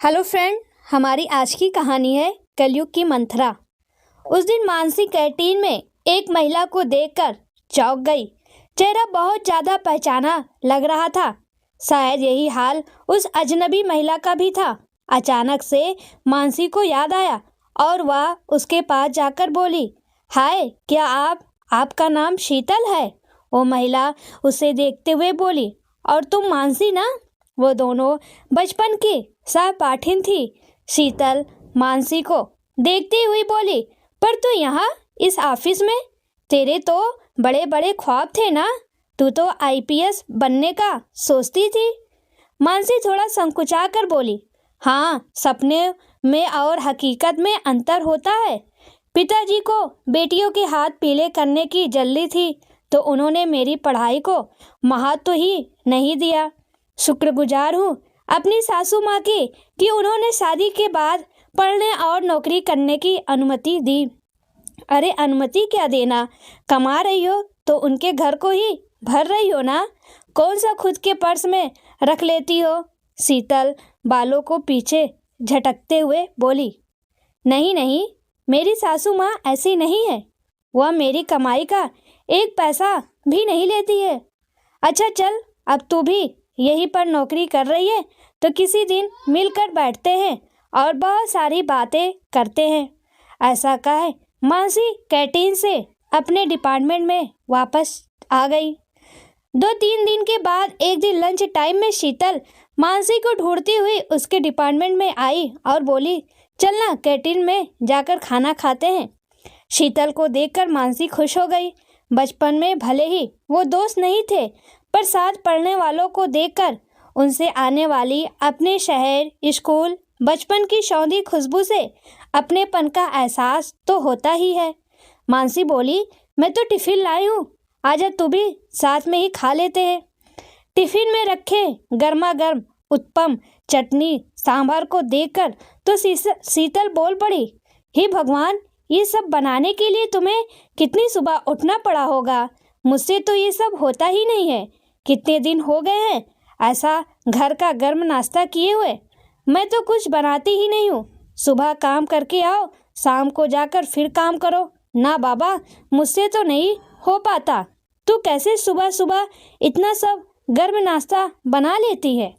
Hello friend, हमारी आज की कहानी है कलयुग की मंथरा। उस दिन मानसी कैंटीन में एक महिला को देखकर चौंक गई। चेहरा बहुत ज़्यादा पहचाना लग रहा था। शायद यही हाल उस अजनबी महिला का भी था। अचानक से मानसी को याद आया और वह उसके पास जाकर बोली, हाय, क्या आपका नाम शीतल है? वो महिला उसे देखते हुए बोली, और तुम मानसी ना? वो दोनों बचपन की सहपाठिन थी। शीतल मानसी को देखती हुई बोली, पर तू यहाँ इस ऑफिस में? तेरे तो बड़े बड़े ख्वाब थे ना, तू तो आईपीएस बनने का सोचती थी। मानसी थोड़ा संकुचा कर बोली, हाँ, सपने में और हकीकत में अंतर होता है। पिताजी को बेटियों के हाथ पीले करने की जल्दी थी, तो उन्होंने मेरी पढ़ाई को महत्व ही नहीं दिया। शुक्रगुजार हूँ अपनी सासू माँ की कि उन्होंने शादी के बाद पढ़ने और नौकरी करने की अनुमति दी। अरे अनुमति क्या देना, कमा रही हो तो उनके घर को ही भर रही हो ना, कौन सा खुद के पर्स में रख लेती हो? शीतल बालों को पीछे झटकते हुए बोली, नहीं नहीं, मेरी सासू माँ ऐसी नहीं है। वह मेरी कमाई का एक पैसा भी नहीं लेती है। अच्छा चल, अब तू भी यहीं पर नौकरी कर रही है तो किसी दिन मिलकर बैठते हैं और बहुत सारी बातें करते हैं। ऐसा कहे मानसी कैंटीन से अपने डिपार्टमेंट में वापस आ गई। 2-3 दिन के बाद एक दिन लंच टाइम में शीतल मानसी को ढूंढती हुई उसके डिपार्टमेंट में आई और बोली, चलना कैंटीन में जाकर खाना खाते हैं। शीतल को देखकर मानसी खुश हो गई। बचपन में भले ही वो दोस्त नहीं थे, पर साथ पढ़ने वालों को देखकर उनसे आने वाली अपने शहर, स्कूल, बचपन की सौंधी खुशबू से अपनेपन का एहसास तो होता ही है। मानसी बोली, मैं तो टिफिन लाई हूँ, आजा तू भी साथ में ही खा लेते हैं। टिफिन में रखे गर्मा गर्म उत्पम, चटनी, सांभर को देखकर तो शीतल बोल पड़ी, हे भगवान, ये सब बनाने के लिए तुम्हें कितनी सुबह उठना पड़ा होगा। मुझसे तो ये सब होता ही नहीं है। कितने दिन हो गए हैं ऐसा घर का गर्म नाश्ता किए हुए। मैं तो कुछ बनाती ही नहीं हूँ। सुबह काम करके आओ, शाम को जाकर फिर काम करो। ना बाबा, मुझसे तो नहीं हो पाता। तू कैसे सुबह सुबह इतना सब गर्म नाश्ता बना लेती है?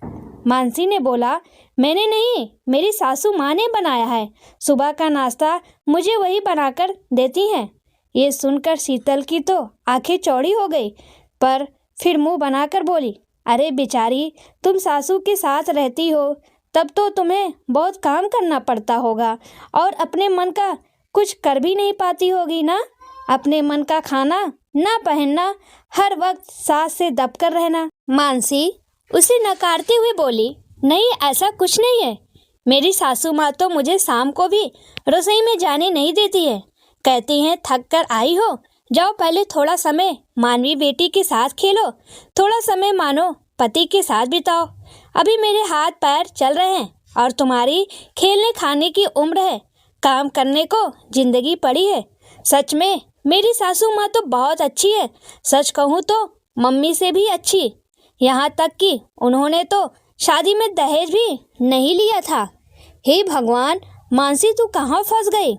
मानसी ने बोला, मैंने नहीं, मेरी सासू माँ ने बनाया है। सुबह का नाश्ता मुझे वही बनाकर देती हैं। ये सुनकर शीतल की तो आंखें चौड़ी हो गई, पर फिर मुंह बनाकर बोली, अरे बेचारी, तुम सासू के साथ रहती हो तब तो तुम्हें बहुत काम करना पड़ता होगा और अपने मन का कुछ कर भी नहीं पाती होगी ना। अपने मन का खाना ना पहनना, हर वक्त सास से दबकर रहना। मानसी उसे नकारते हुए बोली, नहीं, ऐसा कुछ नहीं है। मेरी सासू माँ तो मुझे शाम को भी रसोई में जाने नहीं देती है। कहती हैं, थक कर आई हो, जाओ पहले थोड़ा समय मानवी बेटी के साथ खेलो, थोड़ा समय मानो पति के साथ बिताओ। अभी मेरे हाथ पैर चल रहे हैं और तुम्हारी खेलने खाने की उम्र है। काम करने को जिंदगी पड़ी है। सच में मेरी सासू माँ तो बहुत अच्छी है। सच कहूँ तो मम्मी से भी अच्छी। यहाँ तक कि उन्होंने तो शादी में दहेज भी नहीं लिया था। हे भगवान, मानसी तू कहाँ फंस गई?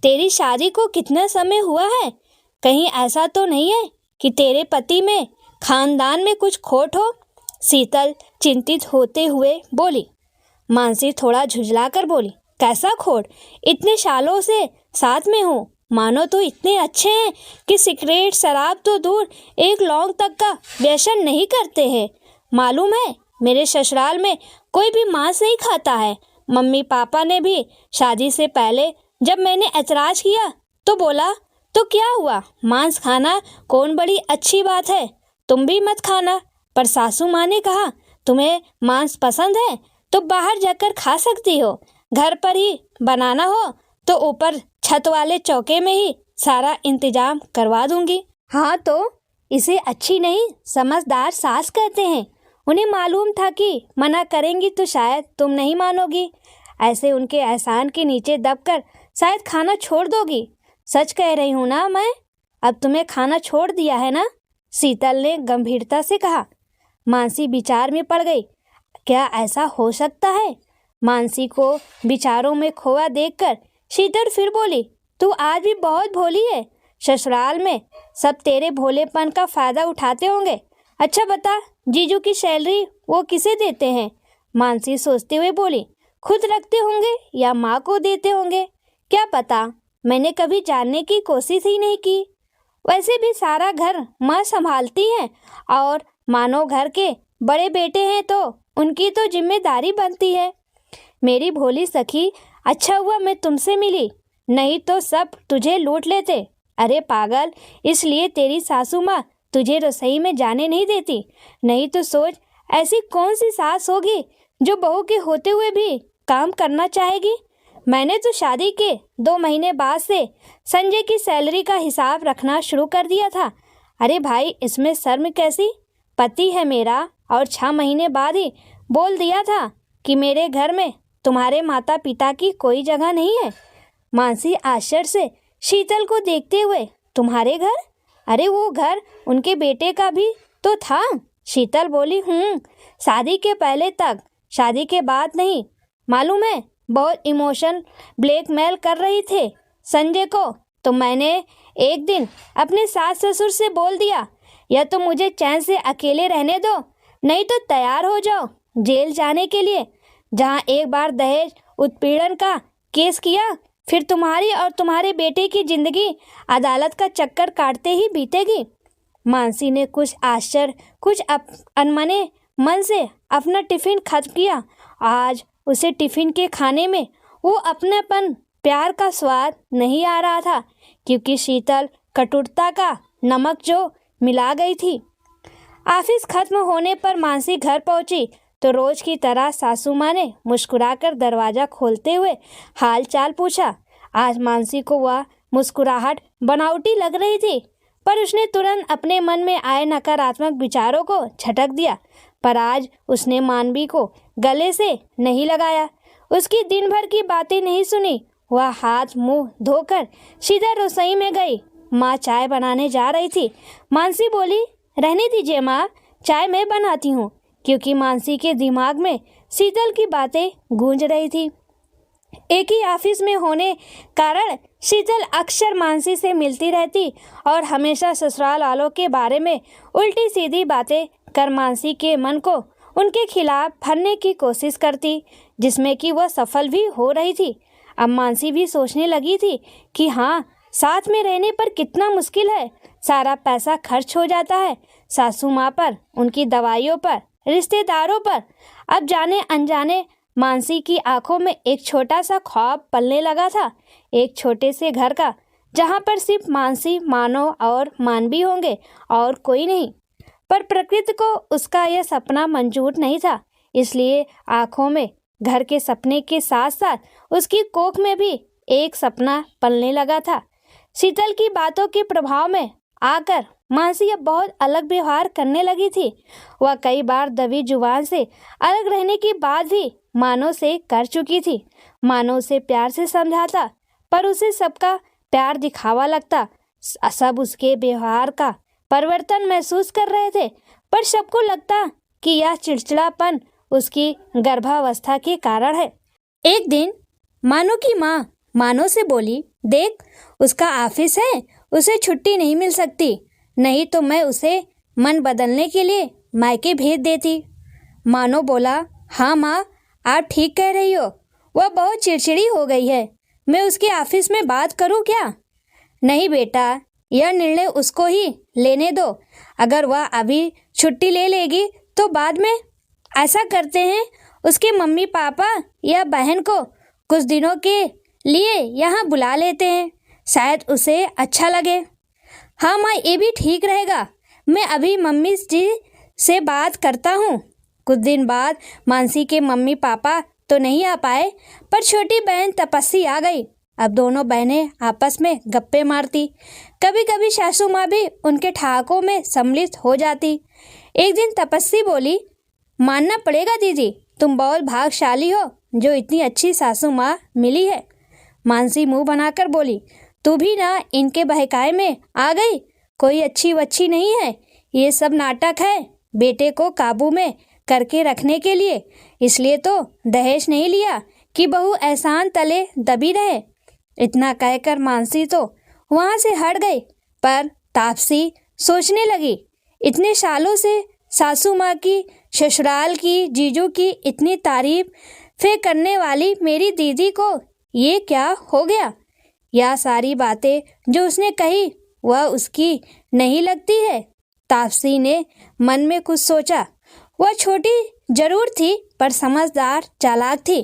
तेरी शादी को कितना समय हुआ है? कहीं ऐसा तो नहीं है कि तेरे पति में खानदान में कुछ खोट हो? शीतल चिंतित होते हुए बोली। मानसी थोड़ा झुंझला कर बोली, कैसा खोट? इतने सालों से साथ में हूँ। मानो तो इतने अच्छे हैं कि सिगरेट शराब तो दूर, एक लौंग तक का व्यसन नहीं करते हैं। मालूम है, मेरे ससुराल में कोई भी मांस नहीं खाता है। मम्मी पापा ने भी शादी से पहले जब मैंने ऐतराज किया तो बोला, तो क्या हुआ, मांस खाना कौन बड़ी अच्छी बात है, तुम भी मत खाना। पर सासू माँ ने कहा, तुम्हें मांस पसंद है तो बाहर जाकर खा सकती हो, घर पर ही बनाना हो तो ऊपर छत वाले चौके में ही सारा इंतजाम करवा दूंगी। हाँ, तो इसे अच्छी नहीं समझदार सास कहते हैं। उन्हें मालूम था कि मना करेंगी तो शायद तुम नहीं मानोगी। ऐसे उनके एहसान के नीचे दबकर शायद खाना छोड़ दोगी। सच कह रही हूँ ना मैं? अब तुम्हें खाना छोड़ दिया है ना? शीतल ने गंभीरता से कहा। मानसी विचार में पड़ गई। क्या ऐसा हो सकता है? मानसी को विचारों में खोआ देखकर शीतल फिर बोली, तू आज भी बहुत भोली है। ससुराल में सब तेरे भोलेपन का फायदा उठाते होंगे। अच्छा बता, जीजू की सैलरी वो किसे देते हैं? मानसी सोचते हुए बोली, खुद रखते होंगे या माँ को देते होंगे, क्या पता, मैंने कभी जानने की कोशिश ही नहीं की। वैसे भी सारा घर माँ संभालती हैं और मानो घर के बड़े बेटे हैं तो उनकी तो जिम्मेदारी बनती है। मेरी भोली सखी, अच्छा हुआ मैं तुमसे मिली, नहीं तो सब तुझे लूट लेते। अरे पागल, इसलिए तेरी सासू माँ तुझे रसोई में जाने नहीं देती। नहीं तो सोच, ऐसी कौन सी सास होगी जो बहू के होते हुए भी काम करना चाहेगी। मैंने तो शादी के 2 महीने बाद से संजय की सैलरी का हिसाब रखना शुरू कर दिया था। अरे भाई, इसमें शर्म कैसी? पति है मेरा और 6 महीने बाद ही बोल दिया था कि मेरे घर में तुम्हारे माता पिता की कोई जगह नहीं है। मानसी आश्चर्य से शीतल को देखते हुए, तुम्हारे घर? अरे वो घर उनके बेटे का भी तो था। शीतल बोली, शादी के पहले तक, शादी के बाद नहीं। मालूम है, बहुत इमोशन ब्लैकमेल कर रही थे संजय को, तो मैंने एक दिन अपने सास ससुर से बोल दिया, या तो मुझे चैन से अकेले रहने दो, नहीं तो तैयार हो जाओ जेल जाने के लिए। जहाँ एक बार दहेज उत्पीड़न का केस किया, फिर तुम्हारी और तुम्हारे बेटे की जिंदगी अदालत का चक्कर काटते ही बीतेगी। मानसी ने कुछ आश्चर्य, कुछ अनमने मन से अपना टिफिन खत्म किया। आज उसे टिफिन के खाने में वो अपनापन, प्यार का स्वाद नहीं आ रहा था, क्योंकि शीतल कटुता का नमक जो मिला गई थी। ऑफिस खत्म होने पर मानसी घर पहुंची तो रोज की तरह सासू माँ ने मुस्कुराकर दरवाज़ा खोलते हुए हाल चाल पूछा। आज मानसी को वह मुस्कुराहट बनावटी लग रही थी, पर उसने तुरंत अपने मन में आए नकारात्मक विचारों को झटक दिया। पर आज उसने मानवी को गले से नहीं लगाया, उसकी दिन भर की बातें नहीं सुनी। वह हाथ मुंह धोकर सीधा रसोई में गई। माँ चाय बनाने जा रही थी। मानसी बोली, रहने दीजिए माँ, चाय मैं बनाती हूँ, क्योंकि मानसी के दिमाग में शीतल की बातें गूंज रही थी। एक ही ऑफिस में होने कारण शीतल अक्सर मानसी से मिलती रहती और हमेशा ससुराल वालों के बारे में उल्टी सीधी बातें कर मानसी के मन को उनके खिलाफ भरने की कोशिश करती, जिसमें कि वह सफल भी हो रही थी। अब मानसी भी सोचने लगी थी कि हाँ, साथ में रहने पर कितना मुश्किल है। सारा पैसा खर्च हो जाता है सासू माँ पर, उनकी दवाइयों पर, रिश्तेदारों पर। अब जाने अनजाने मानसी की आंखों में एक छोटा सा ख्वाब पलने लगा था, एक छोटे से घर का, जहाँ पर सिर्फ मानसी, मानव और मानवी होंगे और कोई नहीं। पर प्रकृति को उसका यह सपना मंजूर नहीं था, इसलिए आंखों में घर के सपने के साथ साथ उसकी कोख में भी एक सपना पलने लगा था। शीतल की बातों के प्रभाव में आकर मानसी अब बहुत अलग व्यवहार करने लगी थी। वह कई बार दबी जुबान से अलग रहने के बाद भी मानो से कर चुकी थी। मानो उसे प्यार से समझाता, पर उसे सबका प्यार दिखावा लगता। सब उसके व्यवहार का परिवर्तन महसूस कर रहे थे, पर सबको लगता कि यह चिड़चिड़ापन उसकी गर्भावस्था के कारण है। एक दिन मानो की माँ मानो से बोली, देख, उसका ऑफिस है, उसे छुट्टी नहीं मिल सकती, नहीं तो मैं उसे मन बदलने के लिए मायके भेज देती। मानो बोला, हाँ माँ, आप ठीक कह रही हो, वह बहुत चिड़चिड़ी हो गई है, मैं उसके ऑफिस में बात करूँ क्या? नहीं बेटा, यह निर्णय उसको ही लेने दो। अगर वह अभी छुट्टी ले लेगी तो बाद में ऐसा करते हैं, उसके मम्मी पापा या बहन को कुछ दिनों के लिए यहाँ बुला लेते हैं, शायद उसे अच्छा लगे। हाँ माँ, ये भी ठीक रहेगा, मैं अभी मम्मी जी से बात करता हूँ। कुछ दिन बाद मानसी के मम्मी पापा तो नहीं आ पाए, पर छोटी बहन तपस्वी आ गई। अब दोनों बहनें आपस में गप्पे मारती, कभी कभी सासू माँ भी उनके ठहाकों में सम्मिलित हो जाती। एक दिन तपस्वी बोली, मानना पड़ेगा दीदी, तुम बहुत भाग्यशाली हो जो इतनी अच्छी सासू माँ मिली है। मानसी मुंह बनाकर बोली, तू भी ना इनके बहकाए में आ गई, कोई अच्छी वच्छी नहीं है, ये सब नाटक है, बेटे को काबू में करके रखने के लिए, इसलिए तो दहेज नहीं लिया कि बहू एहसान तले दबी रहे। इतना कहकर मानसी तो वहाँ से हट गई, पर तापसी सोचने लगी, इतने सालों से सासू माँ की, ससुराल की, जीजू की इतनी तारीफें करने वाली मेरी दीदी को ये क्या हो गया? यह सारी बातें जो उसने कही वह उसकी नहीं लगती है। तापसी ने मन में कुछ सोचा। वह छोटी जरूर थी पर समझदार चालाक थी।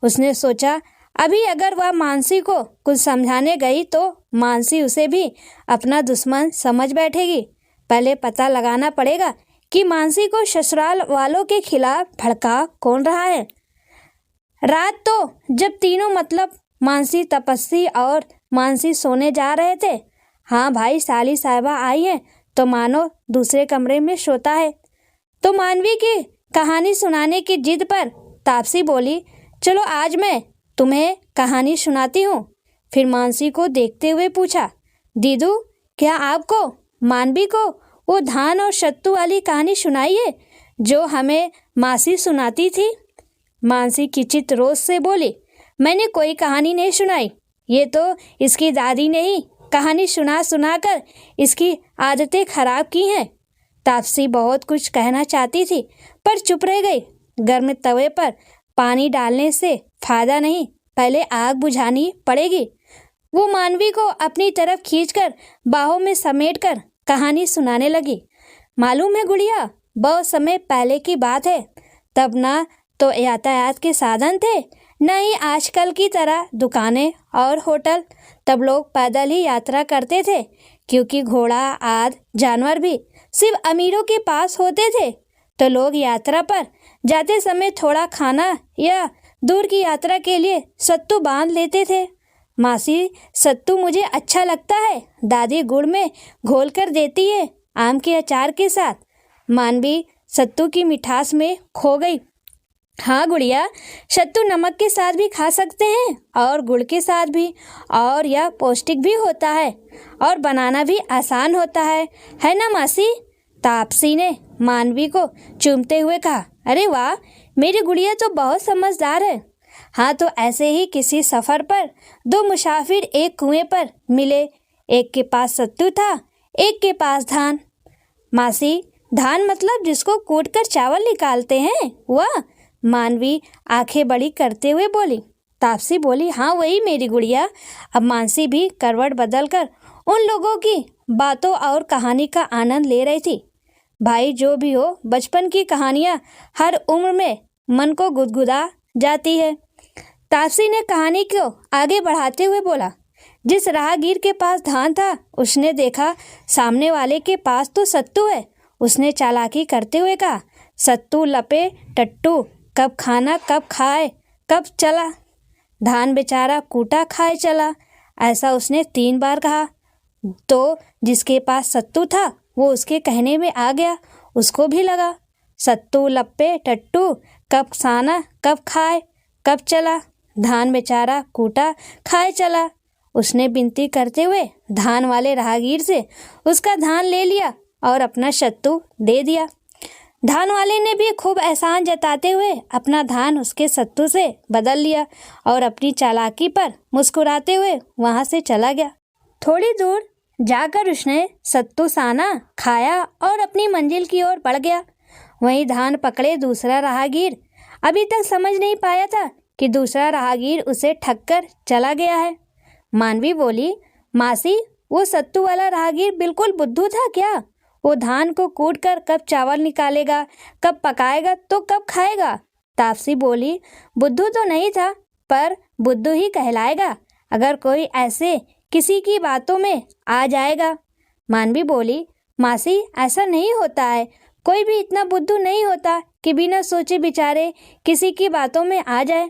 उसने सोचा अभी अगर वह मानसी को कुछ समझाने गई तो मानसी उसे भी अपना दुश्मन समझ बैठेगी। पहले पता लगाना पड़ेगा कि मानसी को ससुराल वालों के खिलाफ भड़का कौन रहा है। रात तो जब तीनों मतलब मानसी, तपस्वी और मानसी सोने जा रहे थे, हाँ भाई साली साहिबा आई है तो मानो दूसरे कमरे में सोता है। तो मानवी की कहानी सुनाने की जिद पर तापसी बोली, चलो आज मैं तुम्हें कहानी सुनाती हूँ। फिर मानसी को देखते हुए पूछा, दीदू क्या आपको मानवी को वो धान और सत्तू वाली कहानी सुनाई है जो हमें मासी सुनाती थी? मानसी किंचित रोष से बोली, मैंने कोई कहानी नहीं सुनाई, ये तो इसकी दादी ने ही कहानी सुना सुना कर इसकी आदतें खराब की हैं। तापसी बहुत कुछ कहना चाहती थी पर चुप रह गई। गर्म तवे पर पानी डालने से फायदा नहीं, पहले आग बुझानी पड़ेगी। वो मानवी को अपनी तरफ खींचकर बाहों में समेटकर कहानी सुनाने लगी। मालूम है गुड़िया, बहुत समय पहले की बात है, तब ना तो यातायात के साधन थे, न ही आजकल की तरह दुकानें और होटल। तब लोग पैदल ही यात्रा करते थे, क्योंकि घोड़ा आदि जानवर भी सिर्फ अमीरों के पास होते थे। तो लोग यात्रा पर जाते समय थोड़ा खाना या दूर की यात्रा के लिए सत्तू बांध लेते थे। मासी, सत्तू मुझे अच्छा लगता है, दादी गुड़ में घोल कर देती है आम के अचार के साथ। मानवी सत्तू की मिठास में खो गई। हाँ गुड़िया, सत्तू नमक के साथ भी खा सकते हैं और गुड़ के साथ भी, और यह पौष्टिक भी होता है और बनाना भी आसान होता है ना मासी? तापसी ने मानवी को चूमते हुए कहा। अरे वाह, मेरी गुड़िया तो बहुत समझदार है। हाँ तो ऐसे ही किसी सफ़र पर दो मुसाफिर एक कुएं पर मिले। एक के पास सत्तू था, एक के पास धान। मासी, धान मतलब जिसको कूट कर चावल निकालते हैं वह? मानवी आंखें बड़ी करते हुए बोली। तापसी बोली, हाँ वही मेरी गुड़िया। अब मानसी भी करवट बदलकर उन लोगों की बातों और कहानी का आनंद ले रही थी। भाई जो भी हो, बचपन की कहानियाँ हर उम्र में मन को गुदगुदा जाती है। तापसी ने कहानी को आगे बढ़ाते हुए बोला, जिस राहगीर के पास धान था उसने देखा सामने वाले के पास तो सत्तू है। उसने चालाकी करते हुए कहा, सत्तू लपे टट्टू, कब खाना कब खाए कब चला, धान बेचारा कूटा खाए चला। ऐसा उसने 3 बार कहा। तो जिसके पास सत्तू था वो उसके कहने में आ गया। उसको भी लगा सत्तू लप्पे टट्टू, कब खाना कब खाए कब चला, धान बेचारा कूटा खाए चला। उसने विनती करते हुए धान वाले राहगीर से उसका धान ले लिया और अपना सत्तू दे दिया। धान वाले ने भी खूब एहसान जताते हुए अपना धान उसके सत्तू से बदल लिया और अपनी चालाकी पर मुस्कुराते हुए वहाँ से चला गया। थोड़ी दूर जाकर उसने सत्तू साना खाया और अपनी मंजिल की ओर बढ़ गया। वहीं धान पकड़े दूसरा राहगीर अभी तक समझ नहीं पाया था कि दूसरा राहगीर उसे ठग कर चला गया है। मानवी बोली, मासी, वो सत्तू वाला राहगीर बिल्कुल बुद्धू था क्या? वो धान को कूट कर कब चावल निकालेगा, कब पकाएगा तो कब खाएगा। तापसी बोली, बुद्धू तो नहीं था पर बुद्धू ही कहलाएगा अगर कोई ऐसे किसी की बातों में आ जाएगा। मानवी बोली, मासी, ऐसा नहीं होता है, कोई भी इतना बुद्धू नहीं होता कि बिना सोचे विचारे किसी की बातों में आ जाए।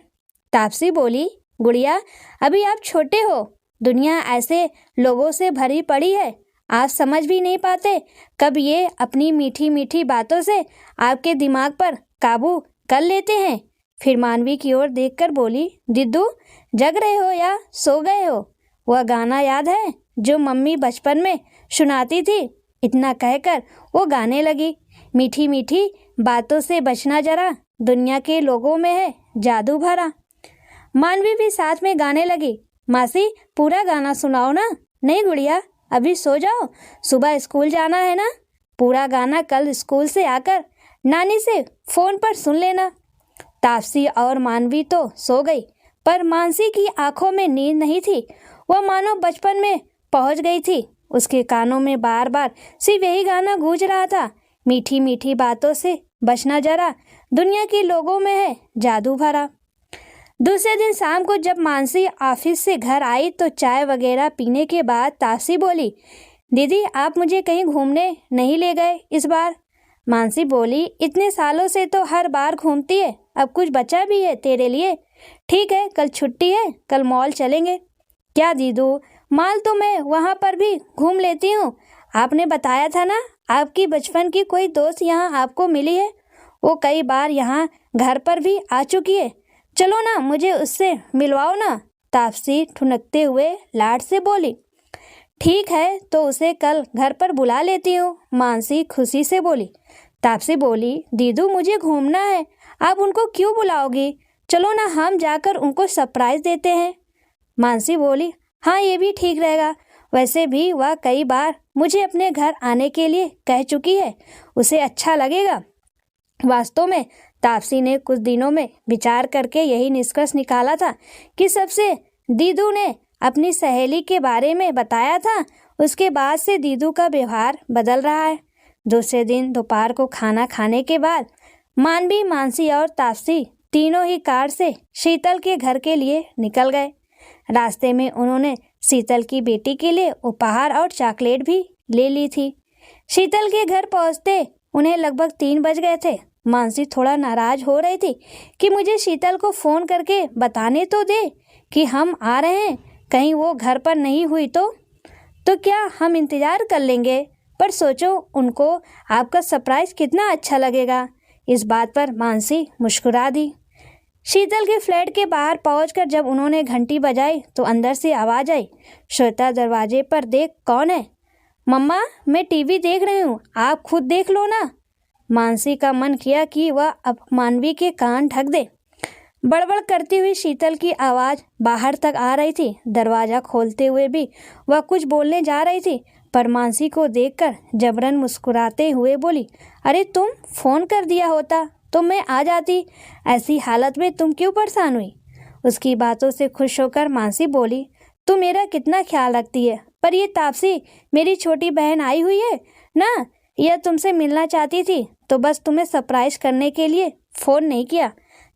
तापसी बोली, गुड़िया अभी आप छोटे हो, दुनिया ऐसे लोगों से भरी पड़ी है, आप समझ भी नहीं पाते कब ये अपनी मीठी मीठी बातों से आपके दिमाग पर काबू कर लेते हैं। फिर मानवी की ओर देखकर बोली, दिद्दू जग रहे हो या सो गए हो? वह गाना याद है जो मम्मी बचपन में सुनाती थी? इतना कहकर वो गाने लगी। मीठी मीठी बातों से बचना जरा, दुनिया के लोगों में है जादू भरा। मानवी भी साथ में गाने लगी। मासी पूरा गाना सुनाओ ना। नहीं गुड़िया, अभी सो जाओ, सुबह स्कूल जाना है ना। पूरा गाना कल स्कूल से आकर नानी से फोन पर सुन लेना। तापसी और मानवी तो सो गई, पर मानसी की आंखों में नींद नहीं थी। वह मानो बचपन में पहुंच गई थी। उसके कानों में बार बार सिर्फ यही गाना गूंज रहा था, मीठी मीठी बातों से बचना जरा, दुनिया के लोगों में है जादू भरा। दूसरे दिन शाम को जब मानसी ऑफिस से घर आई तो चाय वगैरह पीने के बाद तापसी बोली, दीदी आप मुझे कहीं घूमने नहीं ले गए इस बार। मानसी बोली, इतने सालों से तो हर बार घूमती है, अब कुछ बचा भी है तेरे लिए। ठीक है, कल छुट्टी है, कल मॉल चलेंगे। क्या दीदू, मॉल तो मैं वहाँ पर भी घूम लेती हूँ। आपने बताया था ना आपकी बचपन की कोई दोस्त यहाँ आपको मिली है, वो कई बार यहाँ घर पर भी आ चुकी है। चलो ना, मुझे उससे मिलवाओ ना। तापसी ठुनकते हुए लाड से बोली। ठीक है, तो उसे कल घर पर बुला लेती हूँ, मानसी खुशी से बोली। तापसी बोली, दीदू मुझे घूमना है, आप उनको क्यों बुलाओगी? चलो ना, हम जाकर उनको सरप्राइज देते हैं। मानसी बोली, हाँ ये भी ठीक रहेगा, वैसे भी वह कई बार मुझे अपने घर आने के लिए कह चुकी है, उसे अच्छा लगेगा। वास्तव में तापसी ने कुछ दिनों में विचार करके यही निष्कर्ष निकाला था कि सबसे दीदू ने अपनी सहेली के बारे में बताया था, उसके बाद से दीदू का व्यवहार बदल रहा है। दूसरे दिन दोपहर को खाना खाने के बाद मानवी, मानसी और तापसी तीनों ही कार से शीतल के घर के लिए निकल गए। रास्ते में उन्होंने शीतल की बेटी के लिए उपहार और चॉकलेट भी ले ली थी। शीतल के घर पहुंचते उन्हें लगभग 3 बज गए थे। मानसी थोड़ा नाराज हो रही थी कि मुझे शीतल को फ़ोन करके बताने तो दे कि हम आ रहे हैं, कहीं वो घर पर नहीं हुई तो क्या हम इंतज़ार कर लेंगे, पर सोचो उनको आपका सरप्राइज़ कितना अच्छा लगेगा। इस बात पर मानसी मुस्कुरा दी। शीतल के फ्लैट के बाहर पहुंचकर जब उन्होंने घंटी बजाई तो अंदर से आवाज़ आई, श्वेता दरवाजे पर देख कौन है। मम्मा मैं टीवी देख रही हूँ, आप खुद देख लो ना। मानसी का मन किया कि वह अब मानवी के कान ढक दे। बड़बड़ करती हुई शीतल की आवाज़ बाहर तक आ रही थी। दरवाज़ा खोलते हुए भी वह कुछ बोलने जा रही थी, पर मानसी को देखकर जबरन मुस्कुराते हुए बोली, अरे तुम फ़ोन कर दिया होता तो मैं आ जाती, ऐसी हालत में तुम क्यों परेशान हुई। उसकी बातों से खुश होकर मानसी बोली, तू मेरा कितना ख्याल रखती है, पर ये तापसी मेरी छोटी बहन आई हुई है ना, यह तुमसे मिलना चाहती थी तो बस तुम्हें सरप्राइज करने के लिए फ़ोन नहीं किया।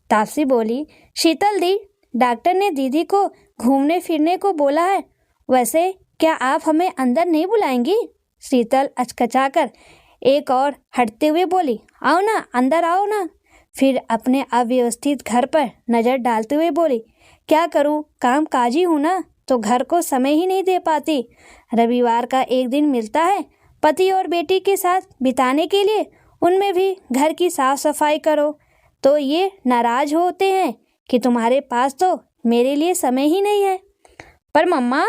तापसी बोली, शीतल दी, डॉक्टर ने दीदी को घूमने फिरने को बोला है, वैसे क्या आप हमें अंदर नहीं बुलाएंगी। शीतल अचकचाकर एक और हटते हुए बोली, आओ ना, अंदर आओ ना। फिर अपने अव्यवस्थित घर पर नज़र डालते हुए बोली, क्या करूं, काम काजी हूं ना, तो घर को समय ही नहीं दे पाती। रविवार का एक दिन मिलता है पति और बेटी के साथ बिताने के लिए, उनमें भी घर की साफ सफाई करो तो ये नाराज़ होते हैं कि तुम्हारे पास तो मेरे लिए समय ही नहीं है। पर मम्मा,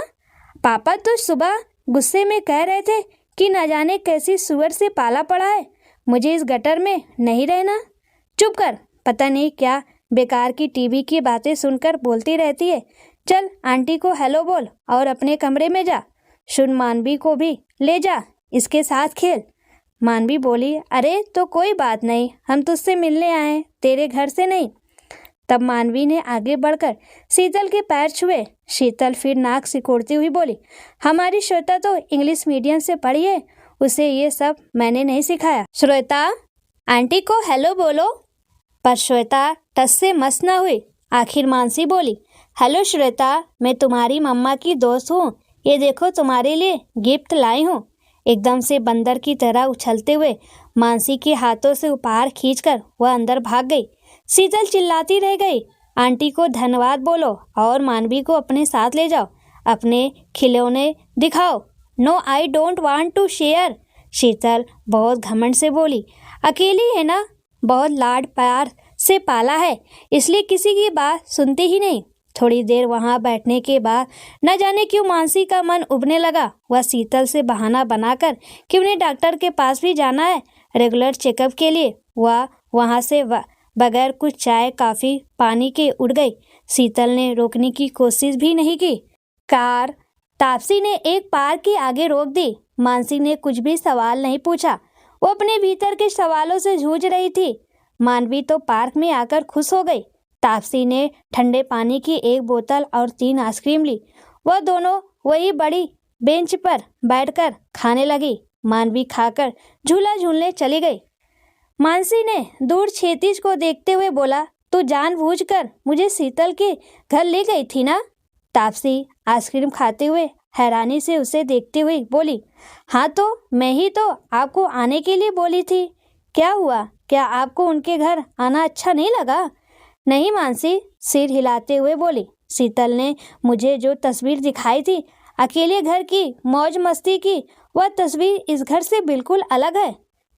पापा तो सुबह गुस्से में कह रहे थे कि न जाने कैसी सुअर से पाला पड़ा है, मुझे इस गटर में नहीं रहना। चुप कर, पता नहीं क्या बेकार की टीवी की बातें सुनकर बोलती रहती है। चल आंटी को हेलो बोल और अपने कमरे में जा। सुन, मानवी को भी ले जा, इसके साथ खेल। मानवी बोली, अरे तो कोई बात नहीं, हम तुझसे मिलने आए, तेरे घर से नहीं। तब मानवी ने आगे बढ़कर शीतल के पैर छुए। शीतल फिर नाक सिकोड़ती हुई बोली, हमारी श्वेता तो इंग्लिश मीडियम से पढ़ी है, उसे ये सब मैंने नहीं सिखाया। श्वेता, आंटी को हेलो बोलो। पर श्वेता टस से मस न हुई। आखिर मानसी बोली, हेलो श्वेता, मैं तुम्हारी मम्मा की दोस्त हूँ, ये देखो तुम्हारे लिए गिफ्ट लाई हूँ। एकदम से बंदर की तरह उछलते हुए मानसी के हाथों से उपहार खींचकर वह अंदर भाग गई। शीतल चिल्लाती रह गई, आंटी को धन्यवाद बोलो और मानवी को अपने साथ ले जाओ, अपने खिलौने दिखाओ। No I don't want to share. Sheetal बहुत घमंड से बोली, अकेली है ना, बहुत लाड प्यार से पाला है, इसलिए किसी की बात सुनती ही नहीं। थोड़ी देर वहां बैठने के बाद न जाने क्यों मानसी का मन उबने लगा। वह शीतल से बहाना बनाकर कि उन्हें डॉक्टर के पास भी जाना है, रेगुलर चेकअप के लिए वह वहाँ से बगैर कुछ चाय कॉफ़ी पानी के उड़ गई। शीतल ने रोकने की कोशिश भी नहीं की। कार तापसी ने एक पार्क के आगे रोक दी। मानसी ने कुछ भी सवाल नहीं पूछा। वो अपने भीतर के सवालों से जूझ रही थी। मानवी तो पार्क में आकर खुश हो गई। तापसी ने ठंडे पानी की एक बोतल और 3 आइसक्रीम ली। वह दोनों वही बड़ी बेंच पर बैठकर खाने लगी। मानवी खाकर झूला झूलने चली गई। मानसी ने दूर क्षितिज को देखते हुए बोला, तू जानबूझकर मुझे शीतल के घर ले गई थी ना? तापसी आइसक्रीम खाते हुए हैरानी से उसे देखते हुए बोली, हाँ तो मैं ही तो आपको आने के लिए बोली थी। क्या हुआ? क्या आपको उनके घर आना अच्छा नहीं लगा? नहीं मानसी, सिर हिलाते हुए बोली। शीतल ने मुझे जो तस्वीर दिखाई थी अकेले घर की मौज मस्ती की, वह तस्वीर इस घर से बिल्कुल अलग है।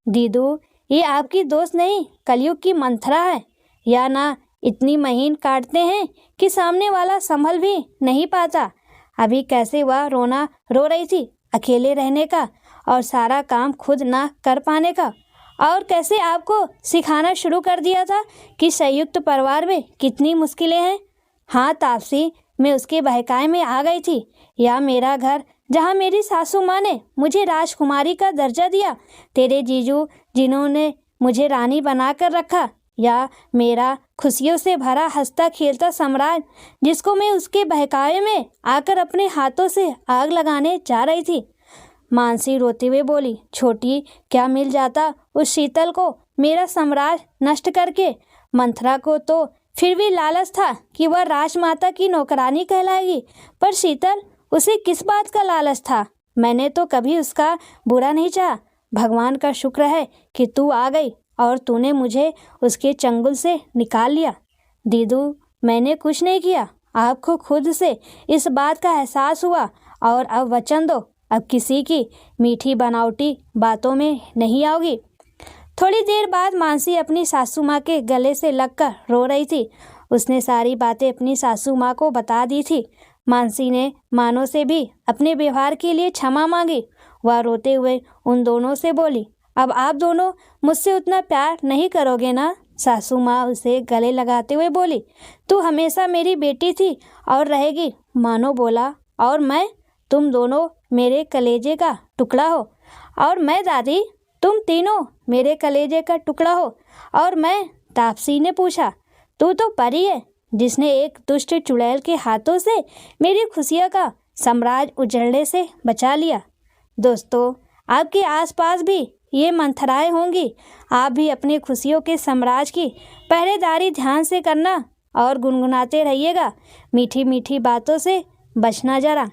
दीदू, ये आपकी दोस्त नहीं, कलयुग की मंथरा है। या ना इतनी महीन काटते हैं कि सामने वाला संभल भी नहीं पाता। अभी कैसे वह रोना रो रही थी अकेले रहने का और सारा काम खुद ना कर पाने का, और कैसे आपको सिखाना शुरू कर दिया था कि संयुक्त परिवार में कितनी मुश्किलें हैं। हाँ तापसी, मैं उसके बहकावे में आ गई थी। या मेरा घर जहाँ मेरी सासू माँ ने मुझे राजकुमारी का दर्जा दिया, तेरे जीजू जिन्होंने मुझे रानी बना कर रखा, या मेरा खुशियों से भरा हंसता खेलता सम्राट जिसको मैं उसके बहकावे में आकर अपने हाथों से आग लगाने जा रही थी। मानसी रोते हुए बोली, छोटी, क्या मिल जाता उस शीतल को मेरा साम्राज्य नष्ट करके? मंथरा को तो फिर भी लालच था कि वह राजमाता की नौकरानी कहलाएगी, पर शीतल, उसे किस बात का लालच था? मैंने तो कभी उसका बुरा नहीं चाहा। भगवान का शुक्र है कि तू आ गई और तूने मुझे उसके चंगुल से निकाल लिया। दीदू, मैंने कुछ नहीं किया। आपको खुद से इस बात का एहसास हुआ और अब वचन दो, अब किसी की मीठी बनावटी बातों में नहीं आओगी। थोड़ी देर बाद मानसी अपनी सासू माँ के गले से लगकर रो रही थी। उसने सारी बातें अपनी सासू माँ को बता दी थी। मानसी ने मानो से भी अपने व्यवहार के लिए क्षमा मांगी। वह रोते हुए उन दोनों से बोली, अब आप दोनों मुझसे उतना प्यार नहीं करोगे ना? सासू माँ उसे गले लगाते हुए बोली, तू हमेशा मेरी बेटी थी और रहेगी। मानो बोला, और मैं? तुम दोनों मेरे कलेजे का टुकड़ा हो। और मैं दादी? तुम तीनों मेरे कलेजे का टुकड़ा हो। और मैं? तापसी ने पूछा। तू तो परी है जिसने एक दुष्ट चुड़ैल के हाथों से मेरी खुशियों का साम्राज्य उजड़ने से बचा लिया। दोस्तों, आपके आसपास भी ये मंथराएं होंगी। आप भी अपनी खुशियों के साम्राज्य की पहरेदारी ध्यान से करना और गुनगुनाते रहिएगा। मीठी मीठी बातों से बचना जरा।